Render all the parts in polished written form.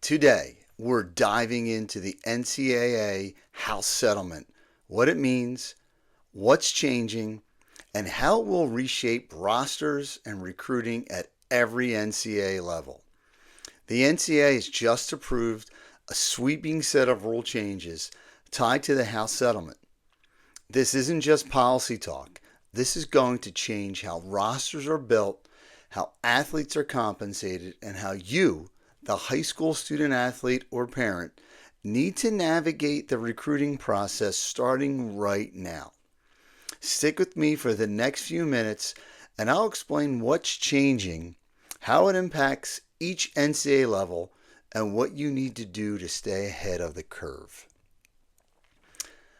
Today, we're diving into the NCAA house settlement, what it means, what's changing, and how it will reshape rosters and recruiting at every NCAA level. The NCAA has just approved a sweeping set of rule changes tied to the house settlement. This isn't just policy talk. This is going to change how rosters are built, how athletes are compensated, and how you, the high school student athlete or parent, need to navigate the recruiting process starting right now. Stick with me for the next few minutes and I'll explain what's changing, how it impacts each NCAA level, and what you need to do to stay ahead of the curve.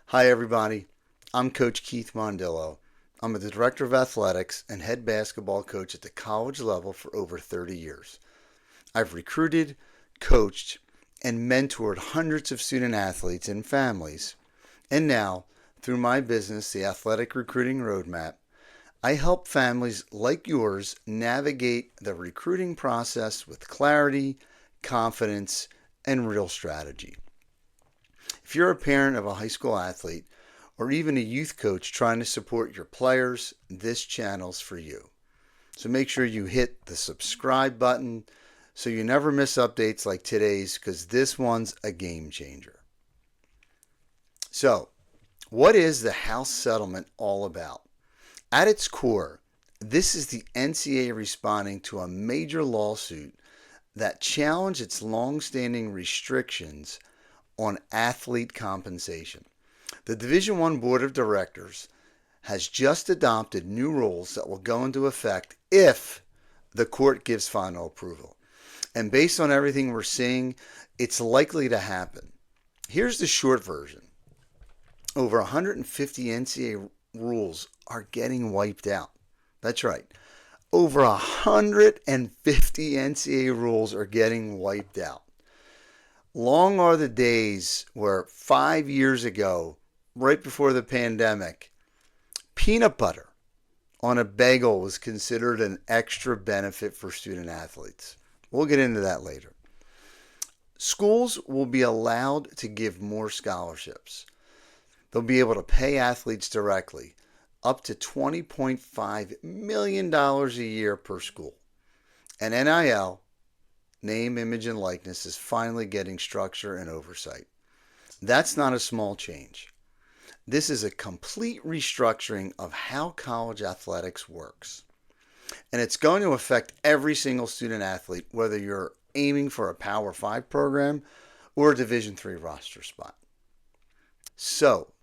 Hi everybody, I'm Coach Keith Mondillo. I'm the Director of Athletics and head basketball coach at the college level for over 30 years. I've recruited, coached, and mentored hundreds of student athletes and families. And now, through my business, the Athletic Recruiting Roadmap, I help families like yours navigate the recruiting process with clarity, confidence, and real strategy. If you're a parent of a high school athlete or even a youth coach trying to support your players, this channel's for you. So make sure you hit the subscribe button so you never miss updates like today's, because this one's a game changer. So, what is the house settlement all about? At its core, this is the NCAA responding to a major lawsuit that challenged its long-standing restrictions on athlete compensation. The Division I Board of Directors has just adopted new rules that will go into effect if the court gives final approval. And based on everything we're seeing, it's likely to happen. Here's the short version. Over 150 NCAA rules are getting wiped out. That's right. Over 150 NCAA rules are getting wiped out. Long are the days where 5 years ago, right before the pandemic, peanut butter on a bagel was considered an extra benefit for student athletes. We'll get into that later. Schools will be allowed to give more scholarships. They'll be able to pay athletes directly, up to $20.5 million a year per school. And NIL, name, image, and likeness, is finally getting structure and oversight. That's not a small change. This is a complete restructuring of how college athletics works. And it's going to affect every single student athlete, whether you're aiming for a Power 5 program or a Division III roster spot. So,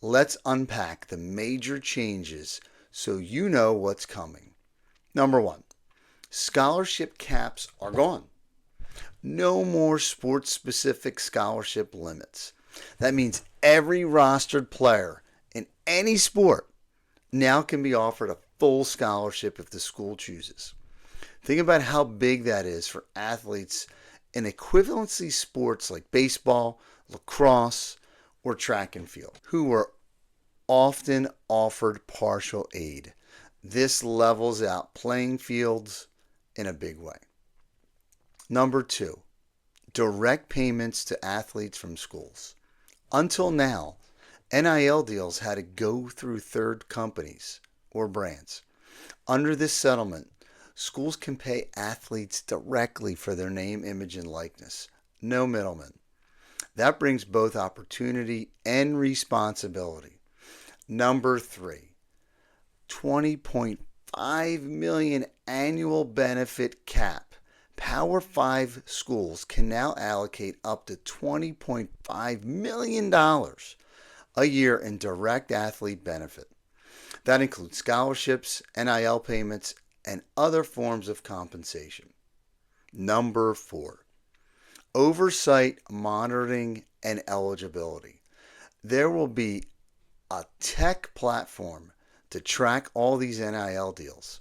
let's unpack the major changes so you know what's coming. Number one, scholarship caps are gone. No more sports-specific scholarship limits. That means every rostered player in any sport now can be offered a full scholarship if the school chooses. Think about how big that is for athletes in equivalency sports like baseball, lacrosse, or track and field, who are often offered partial aid. This levels out playing fields in a big way. Number two, direct payments to athletes from schools. Until now, NIL deals had to go through third companies or brands. Under this settlement, schools can pay athletes directly for their name, image, and likeness. No middlemen. That brings both opportunity and responsibility. Number three, $20.5 million annual benefit cap. Power 5 schools can now allocate up to $20.5 million a year in direct athlete benefit. That includes scholarships, NIL payments, and other forms of compensation. Number four, oversight, monitoring, and eligibility. There will be a tech platform to track all these NIL deals,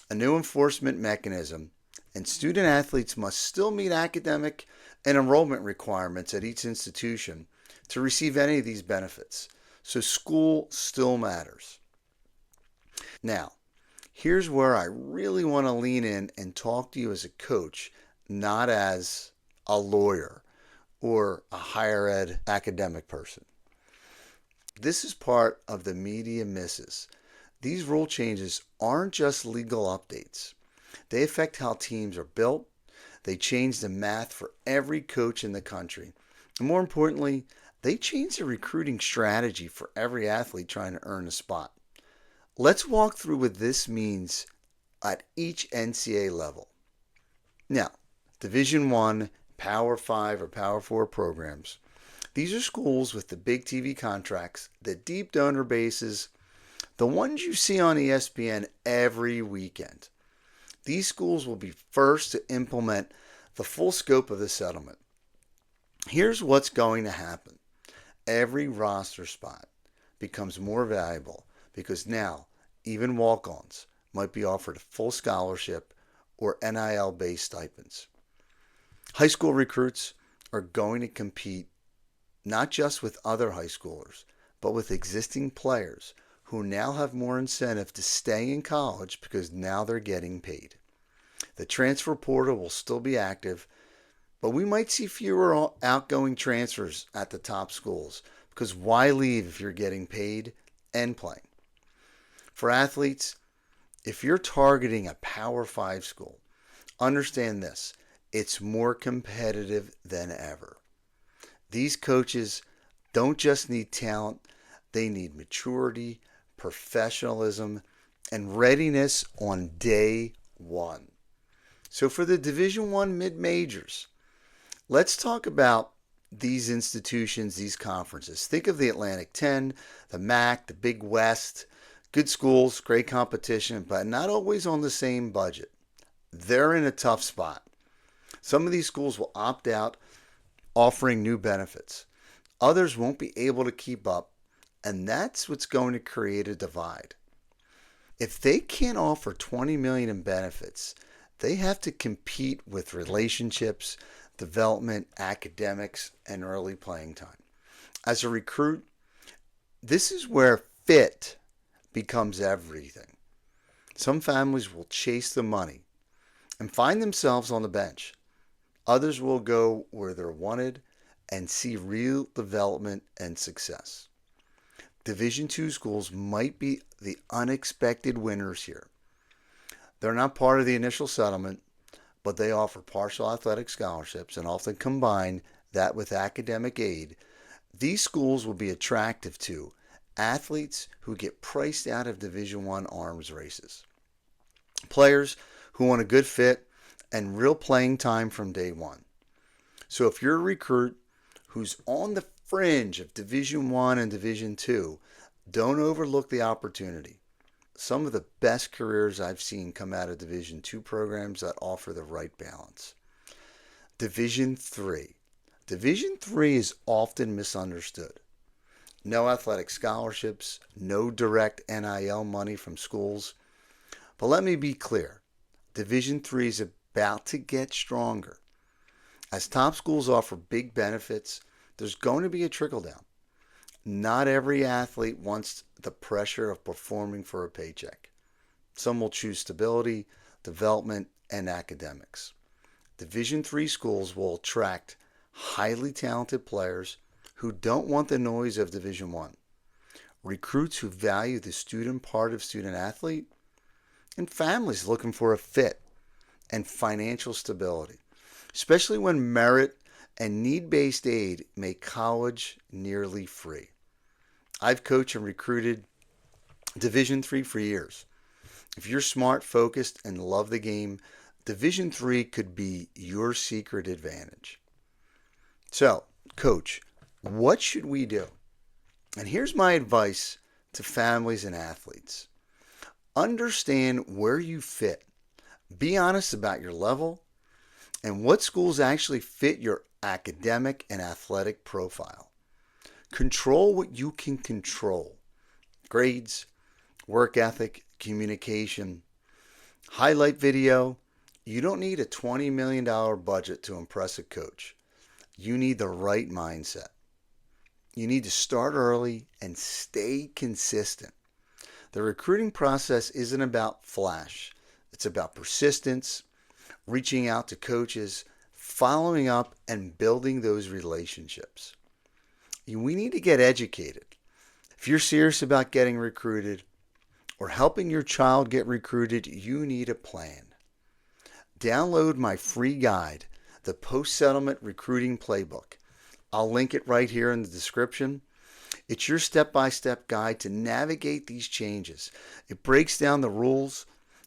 a new enforcement mechanism, and student athletes must still meet academic and enrollment requirements at each institution to receive any of these benefits. So school still matters. Now, here's where I really want to lean in and talk to you as a coach not as a lawyer or a higher ed academic person. This is part of the media misses. These rule changes aren't just legal updates. They affect how teams are built. They change the math for every coach in the country. And more importantly, they change the recruiting strategy for every athlete trying to earn a spot. Let's walk through what this means at each NCAA level. Now, Division I, Power 5 or Power 4 programs. These are schools with the big TV contracts, the deep donor bases, the ones you see on ESPN every weekend. These schools will be first to implement the full scope of the settlement. Here's what's going to happen. Every roster spot becomes more valuable because now even walk-ons might be offered a full scholarship or NIL-based stipends. High school recruits are going to compete not just with other high schoolers, but with existing players who now have more incentive to stay in college because now they're getting paid. The transfer portal will still be active, but we might see fewer outgoing transfers at the top schools because why leave if you're getting paid and playing? For athletes, if you're targeting a Power 5 school, understand this, it's more competitive than ever. These coaches don't just need talent, they need maturity, professionalism, and readiness on day one. So for the Division I mid-majors, let's talk about these institutions, these conferences. Think of the Atlantic 10, the MAC, the Big West. Good schools, great competition, but not always on the same budget. They're in a tough spot. Some of these schools will opt out, offering new benefits. Others won't be able to keep up, and that's what's going to create a divide. If they can't offer $20 million in benefits, they have to compete with relationships, development, academics, and early playing time. As a recruit, this is where fit becomes everything. Some families will chase the money and find themselves on the bench. Others will go where they're wanted and see real development and success. Division II schools might be the unexpected winners here. They're not part of the initial settlement, but they offer partial athletic scholarships and often combine that with academic aid. These schools will be attractive to athletes who get priced out of Division I arms races, players who want a good fit and real playing time from day one. So if you're a recruit who's on the fringe of Division I and Division II, don't overlook the opportunity. Some of the best careers I've seen come out of Division II programs that offer the right balance. Division III. Division III is often misunderstood. No athletic scholarships, no direct NIL money from schools. But let me be clear, Division III is about to get stronger. As top schools offer big benefits, there's going to be a trickle down. Not every athlete wants the pressure of performing for a paycheck. Some will choose stability, development, and academics. Division III schools will attract highly talented players who don't want the noise of Division I, recruits who value the student part of student athlete, and families looking for a fit and financial stability, especially when merit and need-based aid make college nearly free. I've coached and recruited Division III for years. If you're smart, focused, and love the game, Division III could be your secret advantage. So, coach, what should we do? And here's my advice to families and athletes. Understand where you fit. Be honest about your level and what schools actually fit your academic and athletic profile. Control what you can control. Grades, work ethic, communication, highlight video. You don't need a $20 million budget to impress a coach. You need the right mindset. You need to start early and stay consistent. The recruiting process isn't about flash. It's about persistence, reaching out to coaches, following up, and building those relationships. We need to get educated. If you're serious about getting recruited or helping your child get recruited, you need a plan. Download my free guide, the Post Settlement Recruiting Playbook. I'll link it right here in the description. It's your step-by-step guide to navigate these changes. It breaks down the rules,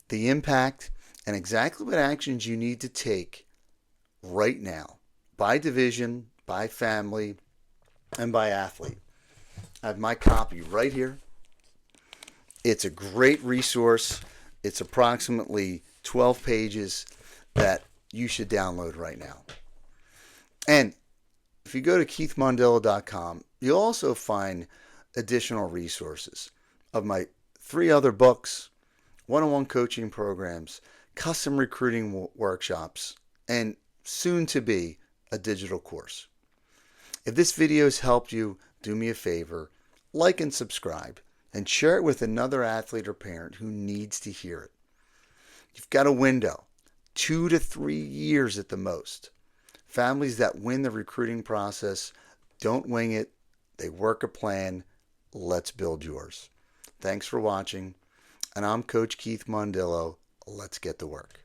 the impact, and exactly what actions you need to take right now, by division, by family, and by athlete. I have my copy right here. It's a great resource. It's approximately 12 pages that you should download right now. And if you go to keithmondillo.com, you'll also find additional resources of my 3 other books, one-on-one coaching programs, custom recruiting workshops, and soon to be a digital course. If this video has helped you, do me a favor, like and subscribe, and share it with another athlete or parent who needs to hear it. You've got a window, 2 to 3 years at the most. Families that win the recruiting process don't wing it. They work a plan. Let's build yours. Thanks for watching. And I'm Coach Keith Mondillo. Let's get to work.